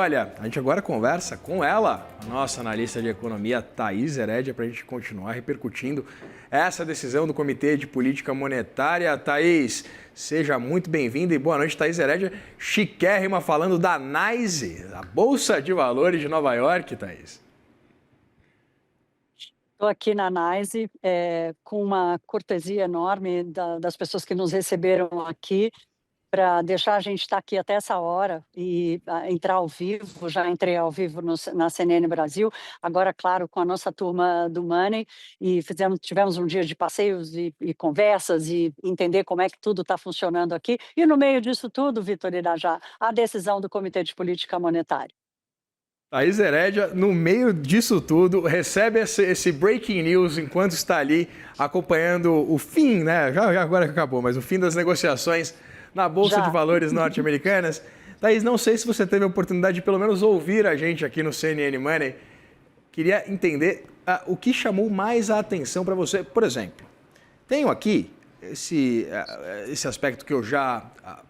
Olha, a gente agora conversa com ela, a nossa analista de economia, Thaís Herédia, para a gente continuar repercutindo essa decisão do Comitê de Política Monetária. Thaís, seja muito bem-vinda e boa noite, Thaís Herédia, chiquérrima, falando da NYSE, a Bolsa de Valores de Nova York, Thaís. Estou aqui na NYSE, com uma cortesia enorme das pessoas que nos receberam aqui, para deixar a gente estar aqui até essa hora e entrar ao vivo. Já entrei ao vivo na CNN Brasil, agora, claro, com a nossa turma do Money, e tivemos um dia de passeios e conversas e entender como é que tudo está funcionando aqui. E no meio disso tudo, Vitor Irajá, a decisão do Comitê de Política Monetária. Thaís Herédia, no meio disso tudo, recebe esse breaking news enquanto está ali acompanhando o fim, né? Já agora que acabou, mas o fim das negociações na Bolsa de Valores norte-americanas. Thaís, não sei se você teve a oportunidade de pelo menos ouvir a gente aqui no CNN Money. Queria entender o que chamou mais a atenção para você. Por exemplo, tenho aqui esse aspecto que eu já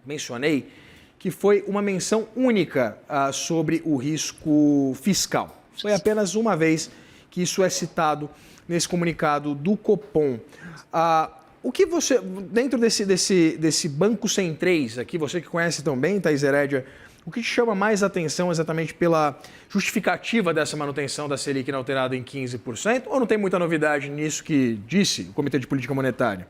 mencionei, que foi uma menção única sobre o risco fiscal. Foi apenas uma vez que isso é citado nesse comunicado do Copom. O que você, dentro desse Banco Centrês aqui, você que conhece tão bem, Thaís Herédia, o que te chama mais atenção exatamente pela justificativa dessa manutenção da Selic inalterada em 15%? Ou não tem muita novidade nisso que disse o Comitê de Política Monetária?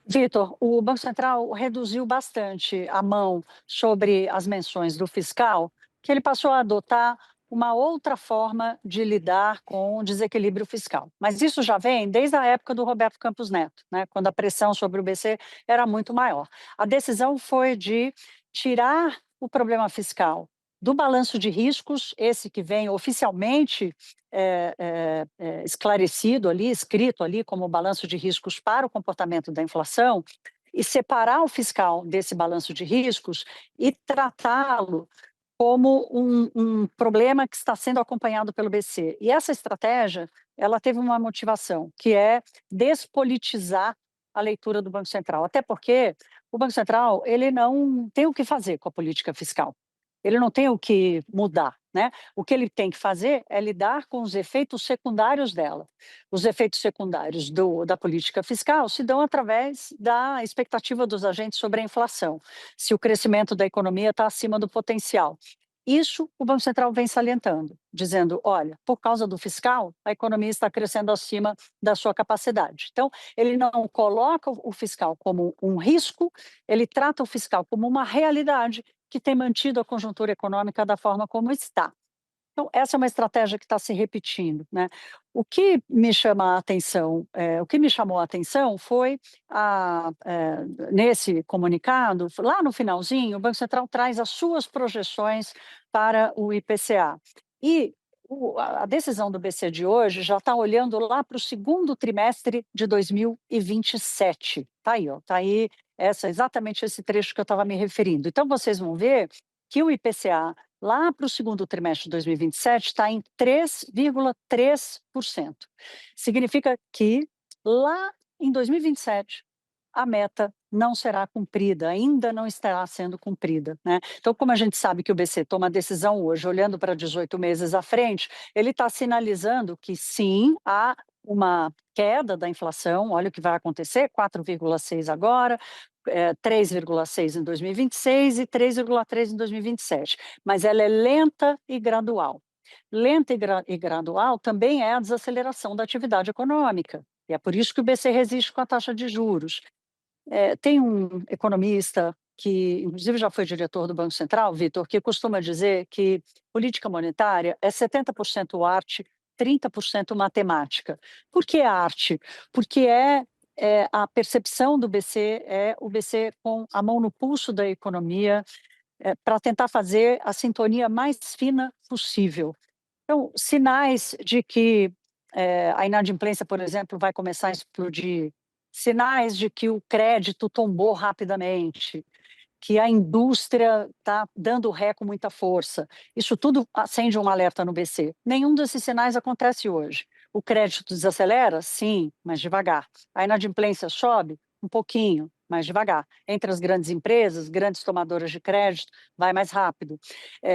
Vitor, o Banco Central reduziu bastante a mão sobre as menções do fiscal, que ele passou a adotar uma outra forma de lidar com o desequilíbrio fiscal. Mas isso já vem desde a época do Roberto Campos Neto, né, quando a pressão sobre o BC era muito maior. A decisão foi de tirar o problema fiscal do balanço de riscos, esse que vem oficialmente esclarecido ali, escrito ali como balanço de riscos para o comportamento da inflação, e separar o fiscal desse balanço de riscos e tratá-lo como um problema que está sendo acompanhado pelo BC. E essa estratégia, ela teve uma motivação, que é despolitizar a leitura do Banco Central. Até porque o Banco Central, ele não tem o que fazer com a política fiscal. Ele não tem o que mudar, né? O que ele tem que fazer é lidar com os efeitos secundários dela. Os efeitos secundários da política fiscal se dão através da expectativa dos agentes sobre a inflação, se o crescimento da economia está acima do potencial. Isso o Banco Central vem salientando, dizendo, olha, por causa do fiscal, a economia está crescendo acima da sua capacidade. Então, ele não coloca o fiscal como um risco, ele trata o fiscal como uma realidade que tem mantido a conjuntura econômica da forma como está. Então, essa é uma estratégia que está se repetindo, né? O que me chama a atenção, o que me chamou a atenção foi, nesse comunicado, lá no finalzinho, o Banco Central traz as suas projeções para o IPCA. E a decisão do BC de hoje já está olhando lá para o segundo trimestre de 2027. Está aí, ó, está aí exatamente esse trecho que eu estava me referindo. Então, vocês vão ver que o IPCA lá para o segundo trimestre de 2027 está em 3,3%. Significa que lá em 2027 a meta não será cumprida, ainda não estará sendo cumprida, né? Então, como a gente sabe que o BC toma a decisão hoje, olhando para 18 meses à frente, ele está sinalizando que sim, há uma queda da inflação, olha o que vai acontecer, 4,6 agora, 3,6 em 2026 e 3,3 em 2027, mas ela é lenta e gradual. Lenta e gradual também é a desaceleração da atividade econômica, e é por isso que o BC resiste com a taxa de juros. Tem um economista que, inclusive, já foi diretor do Banco Central, Vitor, que costuma dizer que política monetária é 70% arte, 30% matemática. Por que arte? Porque a percepção do BC é o BC com a mão no pulso da economia, para tentar fazer a sintonia mais fina possível. Então, sinais de que a inadimplência, por exemplo, vai começar a explodir, sinais de que o crédito tombou rapidamente, que a indústria está dando ré com muita força. Isso tudo acende um alerta no BC. Nenhum desses sinais acontece hoje. O crédito desacelera? Sim, mas devagar. A inadimplência sobe? Um pouquinho, mais devagar. Entre as grandes empresas, grandes tomadoras de crédito, vai mais rápido.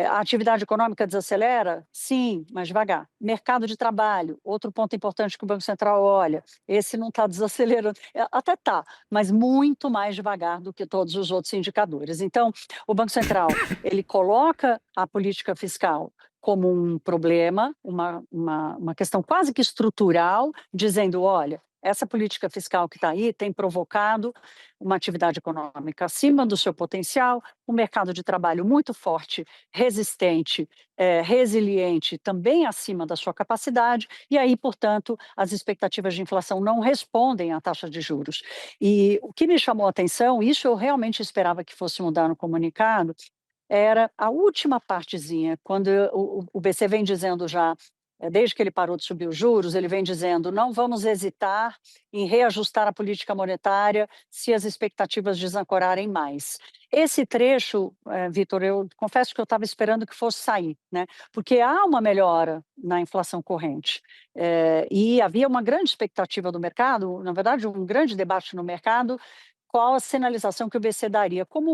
A atividade econômica desacelera? Sim, mais devagar. Mercado de trabalho, outro ponto importante que o Banco Central olha, esse não está desacelerando, até está, mas muito mais devagar do que todos os outros indicadores. Então, o Banco Central, ele coloca a política fiscal como um problema, uma questão quase que estrutural, dizendo, olha, essa política fiscal que está aí tem provocado uma atividade econômica acima do seu potencial, um mercado de trabalho muito forte, resistente, resiliente, também acima da sua capacidade, e aí, portanto, as expectativas de inflação não respondem à taxa de juros. E o que me chamou a atenção, isso eu realmente esperava que fosse mudar no comunicado, era a última partezinha, quando o BC vem dizendo já, desde que ele parou de subir os juros, ele vem dizendo: "Não vamos hesitar em reajustar a política monetária se as expectativas desancorarem mais". Esse trecho, Vitor, eu confesso que eu estava esperando que fosse sair, né, porque há uma melhora na inflação corrente, e havia uma grande expectativa do mercado, na verdade um grande debate no mercado, qual a sinalização que o BC daria. Como